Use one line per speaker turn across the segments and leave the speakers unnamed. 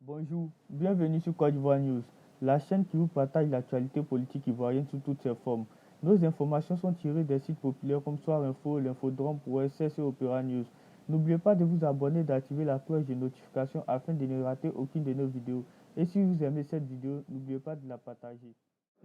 Bonjour, bienvenue sur Côte d'Ivoire News, la chaîne qui vous partage l'actualité politique ivoirienne sous toutes ses formes. Nos informations sont tirées des sites populaires comme Soir Info, l'Infodrome, OSS et Opéra News. N'oubliez pas de vous abonner et d'activer la cloche de notification afin de ne rater aucune de nos vidéos. Et si vous aimez cette vidéo, n'oubliez pas de la partager.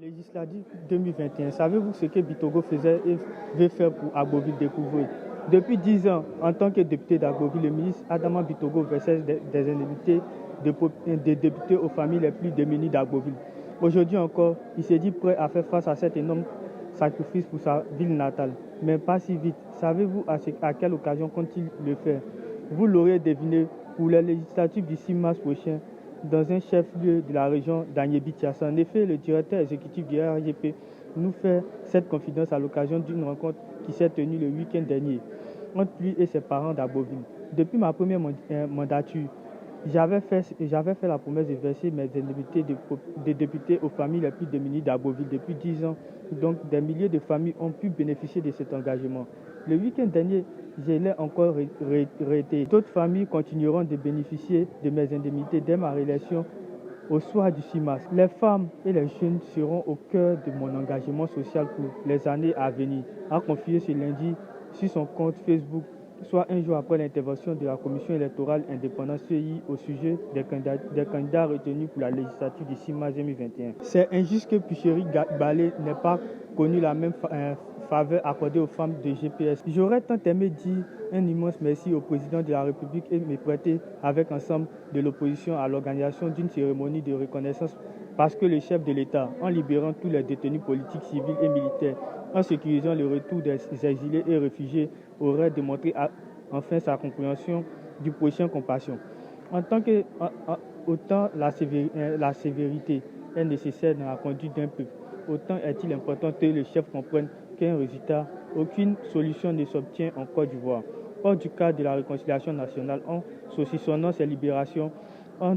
Législative 2021, savez-vous ce que Bitogo faisait et veut faire pour Agboville découvrir? Depuis 10 ans, en tant que député d'Agboville, le ministre Adama Bitogo versait des indemnités de députés aux familles les plus démunies d'Agboville. Aujourd'hui encore, il s'est dit prêt à faire face à cet énorme sacrifice pour sa ville natale. Mais pas si vite. Savez-vous à quelle occasion compte-t-il le faire? Vous l'aurez deviné, pour les législatives du 6 mars prochain, dans un chef-lieu de la région d'Agnébi-Tiassa. En effet, le directeur exécutif du RGP nous fait cette confidence à l'occasion d'une rencontre qui s'est tenue le week-end dernier entre lui et ses parents d'Agboville. Depuis ma première mandature, j'avais fait la promesse de verser mes indemnités de député aux familles les plus démunies d'Agboville depuis 10 ans. Donc, des milliers de familles ont pu bénéficier de cet engagement. Le week-end dernier, je l'ai encore réitéré. D'autres familles continueront de bénéficier de mes indemnités dès ma réélection au soir du 6 mars. Les femmes et les jeunes seront au cœur de mon engagement social pour les années à venir, a confié ce lundi sur son compte Facebook, soit un jour après l'intervention de la Commission électorale indépendante CEI au sujet des candidats retenus pour la législature du 6 mars 2021. C'est injuste que Picheri Balé n'ait pas connu la même faveur accordée aux femmes de GPS. J'aurais tant aimé dire un immense merci au président de la République et me prêter avec ensemble de l'opposition à l'organisation d'une cérémonie de reconnaissance parce que le chef de l'État, en libérant tous les détenus politiques, civils et militaires, en sécurisant le retour des exilés et réfugiés, aurait démontré enfin sa compréhension du prochain compassion. Autant la sévérité est nécessaire dans la conduite d'un peuple, autant est-il important que le chef comprenne qu'un résultat, aucune solution ne s'obtient en Côte d'Ivoire. Hors du cadre de la réconciliation nationale, en saucissonnant ses libérations, en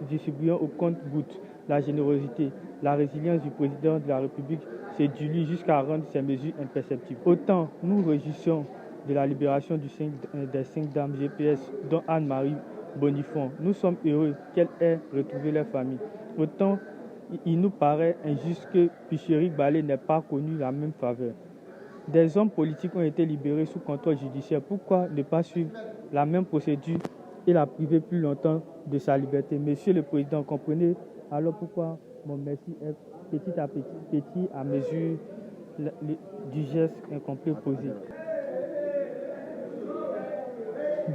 distribuant au compte-gouttes la générosité, la résilience du président de la République se dilue jusqu'à rendre ces mesures imperceptibles. Autant nous réjouissons de la libération des 5 dames GPS, dont Anne-Marie Bonifon. Nous sommes heureux qu'elles aient retrouvé leur famille. Autant il nous paraît injuste que Picheri Balé n'ait pas connu la même faveur. Des hommes politiques ont été libérés sous contrôle judiciaire. Pourquoi ne pas suivre la même procédure et la priver plus longtemps de sa liberté? Monsieur le Président, comprenez alors pourquoi mon merci est petit à petit à mesure du geste incomplet posé.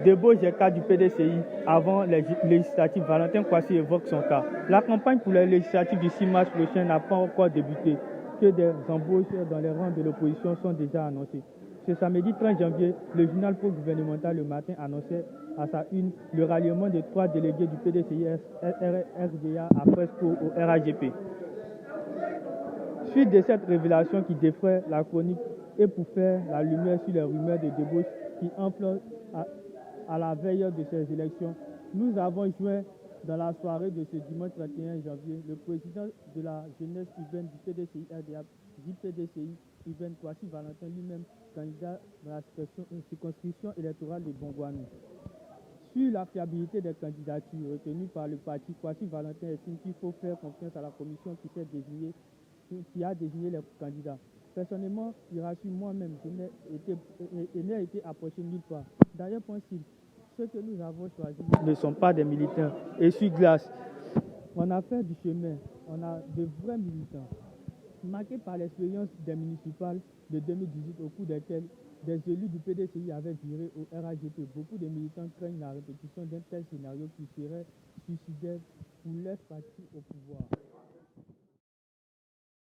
Debo Jeka du PDCI avant les législatives, Valentin Kwasi évoque son cas. La campagne pour les législatives du 6 mars prochain n'a pas encore débuté, que des embauches dans les rangs de l'opposition sont déjà annoncées. Ce samedi 30 janvier, le journal pro-gouvernemental Le Matin annonçait à sa une le ralliement de 3 délégués du PDCI RDA à Presco au RAGP. Suite de cette révélation qui défraie la chronique et pour faire la lumière sur les rumeurs de débauche qui enflent à la veille de ces élections, nous avons joint dans la soirée de ce dimanche 31 janvier le président de la jeunesse urbaine du PDCI RDA, du PDCI urbaine Kwasi Valentin, lui-même candidat dans la circonscription électorale de Bongouanou. Sur la fiabilité des candidatures retenues par le parti, Kwasi Valentin estime qu'il faut faire confiance à la commission qui a désigné les candidats. Personnellement, il rassure moi-même, je n'ai été approché nulle part. D'ailleurs, pense-t-il, ceux que nous avons choisis ne sont pas des militants. Et sur glace, on a fait du chemin, on a de vrais militants. Marqués par l'expérience des municipales de 2018 au cours desquelles des élus du PDCI avaient viré au RAGP, beaucoup de militants craignent la répétition d'un tel scénario qui serait suicidaire pour leur parti au pouvoir.